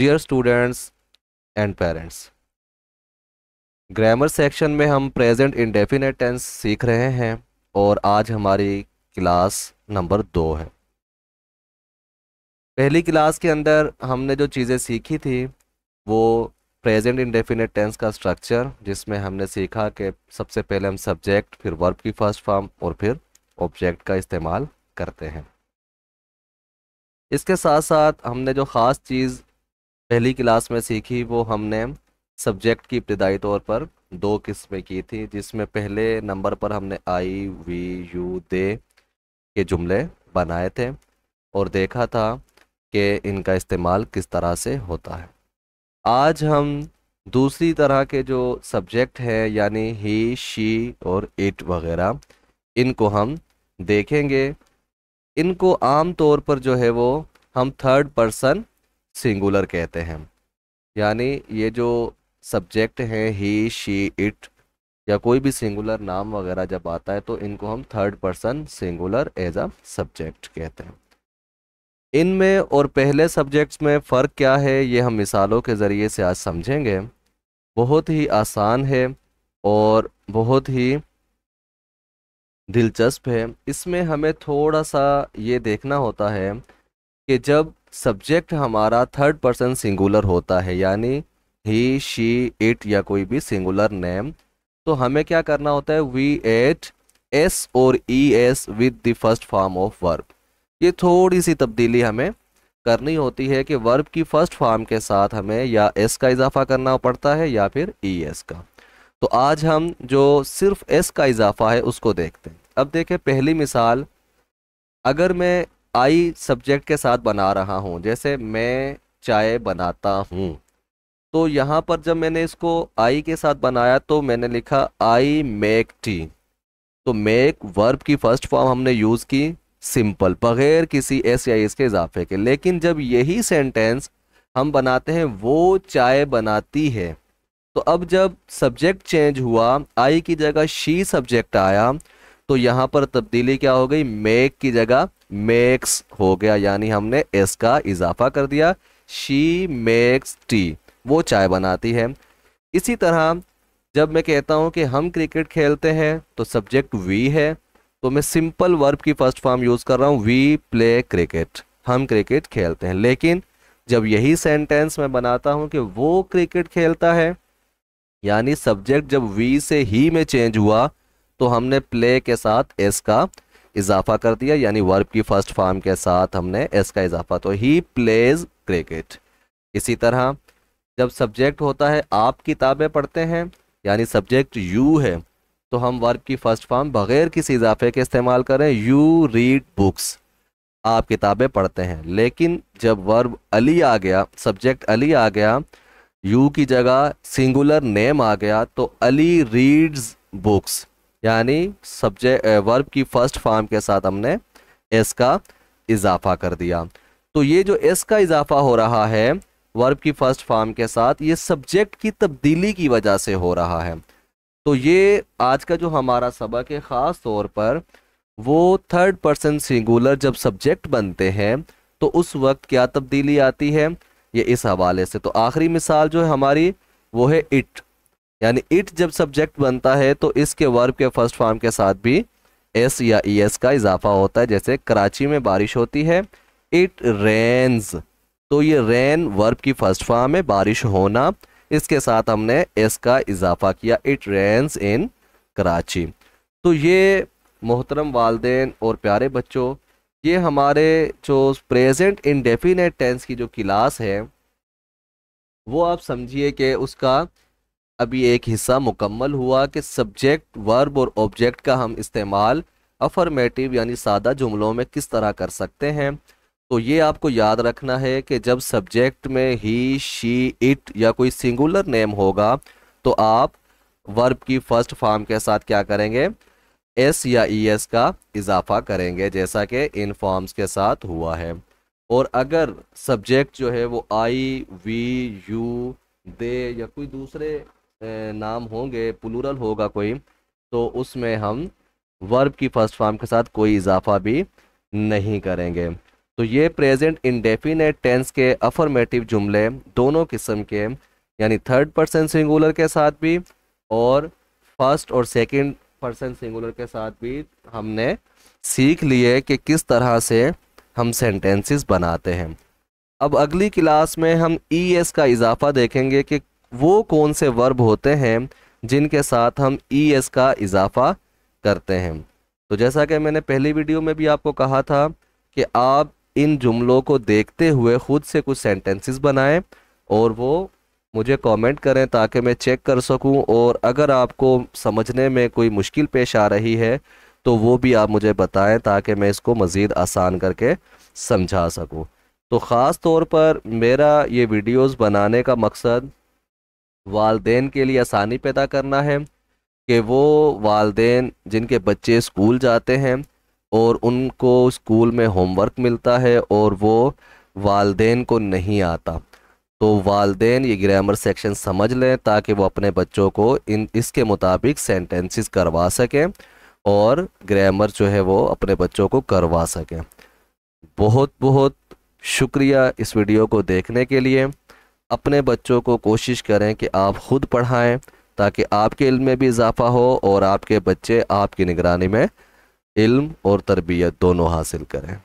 Dear students and parents, grammar section में हम present indefinite tense सीख रहे हैं और आज हमारी क्लास नंबर 2 है। पहली क्लास के अंदर हमने जो चीज़ें सीखी थी वो प्रेजेंट इंडेफिनिट टेंस का स्ट्रक्चर, जिसमें हमने सीखा कि सबसे पहले हम सब्जेक्ट, फिर वर्ब की फर्स्ट फॉर्म और फिर ऑब्जेक्ट का इस्तेमाल करते हैं। इसके साथ साथ हमने जो ख़ास चीज़ पहली क्लास में सीखी वो हमने सब्जेक्ट की इब्तदाई तौर पर 2 किस्में की थी, जिसमें पहले नंबर पर हमने आई, वी, यू, दे के जुमले बनाए थे और देखा था कि इनका इस्तेमाल किस तरह से होता है। आज हम दूसरी तरह के जो सब्जेक्ट हैं यानी ही, शी और इट वगैरह, इनको हम देखेंगे। इनको आम तौर पर जो है वो हम थर्ड पर्सन सिंगुलर कहते हैं। यानी ये जो सब्जेक्ट हैं ही, शी, इट या कोई भी सिंगुलर नाम वगैरह जब आता है तो इनको हम third person singular as a subject कहते हैं। इनमें और पहले सब्जेक्ट्स में फ़र्क क्या है ये हम मिसालों के ज़रिए से आज समझेंगे। बहुत ही आसान है और बहुत ही दिलचस्प है। इसमें हमें थोड़ा सा ये देखना होता है कि जब सब्जेक्ट हमारा थर्ड पर्सन सिंगुलर होता है यानी ही, शी, इट या कोई भी सिंगुलर नेम, तो हमें क्या करना होता है, वी एड एस और E S with the first form of verb. ये थोड़ी सी तब्दीली हमें करनी होती है कि वर्ब की फर्स्ट फॉर्म के साथ हमें या एस का इजाफा करना पड़ता है या फिर ई एस का। तो आज हम जो सिर्फ एस का इजाफा है उसको देखते हैं। अब देखें पहली मिसाल, अगर मैं आई सब्जेक्ट के साथ बना रहा हूँ, जैसे मैं चाय बनाता हूँ, तो यहाँ पर जब मैंने इसको आई के साथ बनाया तो मैंने लिखा आई मेक टी। तो मेक वर्ब की फर्स्ट फॉर्म हमने यूज़ की सिंपल, बगैर किसी एस या एस के इजाफे के। लेकिन जब यही सेंटेंस हम बनाते हैं वो चाय बनाती है, तो अब जब सब्जेक्ट चेंज हुआ, आई की जगह शी सब्जेक्ट आया, तो यहाँ पर तब्दीली क्या हो गई, मेक की जगह मेक्स हो गया, यानी हमने एस का इजाफा कर दिया। शी मेक्स टी, वो चाय बनाती है। इसी तरह जब मैं कहता हूँ कि हम क्रिकेट खेलते हैं तो सब्जेक्ट वी है, तो मैं सिंपल वर्ब की फर्स्ट फॉर्म यूज़ कर रहा हूँ, वी प्ले क्रिकेट, हम क्रिकेट खेलते हैं। लेकिन जब यही सेंटेंस मैं बनाता हूँ कि वो क्रिकेट खेलता है, यानी सब्जेक्ट जब वी से ही में चेंज हुआ तो हमने प्ले के साथ एस का इजाफा कर दिया, यानी वर्ब की फर्स्ट फॉर्म के साथ हमने एस का इजाफा, तो ही प्लेज क्रिकेट। इसी तरह जब सब्जेक्ट होता है आप किताबें पढ़ते हैं, यानी सब्जेक्ट यू है, तो हम वर्ब की फर्स्ट फॉर्म बगैर किसी इजाफे के इस्तेमाल करें, यू रीड बुक्स, आप किताबें पढ़ते हैं। लेकिन जब वर्ब अली आ गया, सब्जेक्ट अली आ गया, यू की जगह सिंगुलर नेम आ गया, तो अली रीड्स बुक्स, यानी सब्जेक्ट वर्ब की फर्स्ट फॉर्म के साथ हमने एस का इजाफा कर दिया। तो ये जो एस का इजाफा हो रहा है वर्ब की फर्स्ट फॉर्म के साथ, ये सब्जेक्ट की तब्दीली की वजह से हो रहा है। तो ये आज का जो हमारा सबक है, ख़ास तौर पर वो थर्ड पर्सन सिंगुलर जब सब्जेक्ट बनते हैं तो उस वक्त क्या तब्दीली आती है, ये इस हवाले से। तो आखिरी मिसाल जो है हमारी वो है इट, यानी इट जब सब्जेक्ट बनता है तो इसके वर्ब के फर्स्ट फॉर्म के साथ भी एस या ई एस का इजाफा होता है। जैसे कराची में बारिश होती है, इट रेन्स, तो ये रेन वर्ब की फर्स्ट फॉर्म है, बारिश होना, इसके साथ हमने एस का इजाफा किया, इट रेन्स इन कराची। तो ये मोहतरम वालदेन और प्यारे बच्चों, ये हमारे जो प्रेजेंट इंडेफिनेट टेंस की जो क्लास है वो आप समझिए कि उसका अभी एक हिस्सा मुकम्मल हुआ कि सब्जेक्ट, वर्ब और ऑब्जेक्ट का हम इस्तेमाल अफर्मेटिव यानी सादा जुमलों में किस तरह कर सकते हैं। तो ये आपको याद रखना है कि जब सब्जेक्ट में ही, शी, इट या कोई सिंगुलर नेम होगा तो आप वर्ब की फर्स्ट फॉर्म के साथ क्या करेंगे, एस या ई एस का इजाफा करेंगे, जैसा कि इन फॉर्म्स के साथ हुआ है। और अगर सब्जेक्ट जो है वो आई, वी, यू, दे या कोई दूसरे नाम होंगे, प्लूरल होगा कोई, तो उसमें हम वर्ब की फर्स्ट फॉर्म के साथ कोई इजाफा भी नहीं करेंगे। तो ये प्रेजेंट इंडेफिनेट टेंस के अफर्मेटिव जुमले दोनों किस्म के, यानी थर्ड पर्सन सिंगुलर के साथ भी और फर्स्ट और सेकंड पर्सन सिंगुलर के साथ भी हमने सीख लिए कि किस तरह से हम सेंटेंसेस बनाते हैं। अब अगली क्लास में हम ईएस का इजाफा देखेंगे कि वो कौन से वर्ब होते हैं जिनके साथ हम ईएस का इजाफा करते हैं। तो जैसा कि मैंने पहली वीडियो में भी आपको कहा था कि आप इन जुमलों को देखते हुए खुद से कुछ सेंटेंसेस बनाएं और वो मुझे कमेंट करें ताकि मैं चेक कर सकूं, और अगर आपको समझने में कोई मुश्किल पेश आ रही है तो वो भी आप मुझे बताएं ताकि मैं इसको मज़ीद आसान करके समझा सकूं। तो ख़ास तौर पर मेरा ये वीडियोस बनाने का मकसद वालदेन के लिए आसानी पैदा करना है कि वो वालदेन जिनके बच्चे स्कूल जाते हैं और उनको स्कूल में होमवर्क मिलता है और वो वालदेन को नहीं आता, तो वालदेन ये ग्रामर सेक्शन समझ लें ताकि वो अपने बच्चों को इसके मुताबिक सेंटेंसेस करवा सकें और ग्रामर जो है वो अपने बच्चों को करवा सकें। बहुत बहुत शुक्रिया इस वीडियो को देखने के लिए। अपने बच्चों को कोशिश करें कि आप खुद पढ़ाएं ताकि आपके इल्म में भी इजाफा हो और आपके बच्चे आपकी निगरानी में इल्म और तरबियत दोनों हासिल करें।